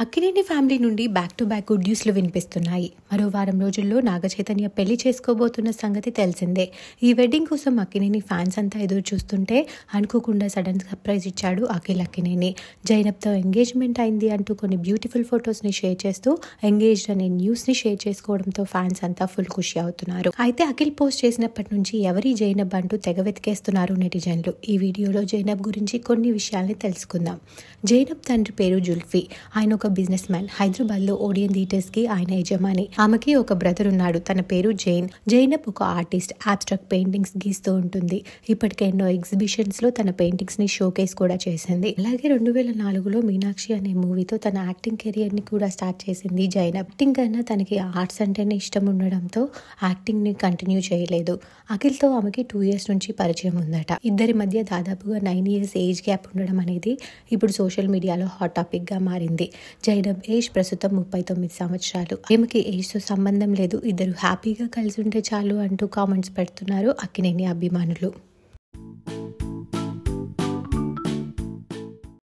Akkineni family నుండి back to back good న్యూస్లు వినిపిస్తున్నాయి. మరో వారం రోజుల్లో నాగచైతన్య పెళ్లి చేసుకోబోతున్న సంగతి తెలిసిందే. ఈ వెడ్డింగ్ కోసం అక్కినేని ఫ్యాన్స్ అంతా ఎదురు చూస్తుంటే అనుకోకుండా సడన్ సర్ప్రైజ్ ఇచ్చాడు అఖిల్ అక్కినేని. జైనబ్తో ఎంగేజ్మెంట్ అయింది అంటూ కొన్ని బ్యూటిఫుల్ ఫొటోస్ని షేర్ చేస్తూ ఎంగేజ్డ్ అనే న్యూస్ని షేర్ చేసుకోవడంతో ఫ్యాన్స్ అంతా ఫుల్ ఖుషి అవుతున్నారు. అయితే అఖిల్ పోస్ట్ చేసినప్పటి నుంచి ఎవరి జైనబ్ అంటూ తెగ వెతికేస్తున్నారు నెటిజన్లు. ఈ వీడియోలో జైనబ్ గురించి కొన్ని విషయాల్ని తెలుసుకుందాం. జైనబ్ తండ్రి పేరు జుల్ఫీ. ఆయన ఒక బిజినెస్ మ్యాన్. హైదరాబాద్ లో ఓడియన్ థియేటర్స్ కి ఆయన యజమాని. ఆమెకి ఒక బ్రదర్ ఉన్నాడు. తన పేరు జైన్. జైనబ్ ఒక ఆర్టిస్ట్. ఆబ్స్ట్రాక్ట్ పెయింటింగ్స్ గీస్తూ ఉంటుంది. ఇప్పటికే ఎన్నో ఎగ్జిబిషన్స్ లో తన పెయింటింగ్స్ ని షోకేస్ కూడా చేసింది. అలాగే 2004లో మీనాక్షి అనే మూవీతో తన యాక్టింగ్ కెరియర్ ని కూడా స్టార్ట్ చేసింది జైనబ్. యాక్టింగ్ కన్నా తనకి ఆర్ట్స్ అంటేనే ఇష్టం ఉండడంతో యాక్టింగ్ ని కంటిన్యూ చేయలేదు. అఖిల్ తో ఆమెకి 2 years నుంచి పరిచయం ఉందట. ఇద్దరి మధ్య దాదాపుగా 9 years ఏజ్ గ్యాప్ ఉండడం అనేది ఇప్పుడు సోషల్ మీడియాలో హాట్ టాపిక్ గా మారింది. జైనబ్ ఏజ్ ప్రస్తుతం 39 సంవత్సరాలు. ఈమెకి ఏజ్ తో సంబంధం లేదు, ఇద్దరు హ్యాపీగా కలిసి ఉంటే చాలు అంటూ కామెంట్స్ పెడుతున్నారు అక్కినేని అభిమానులు.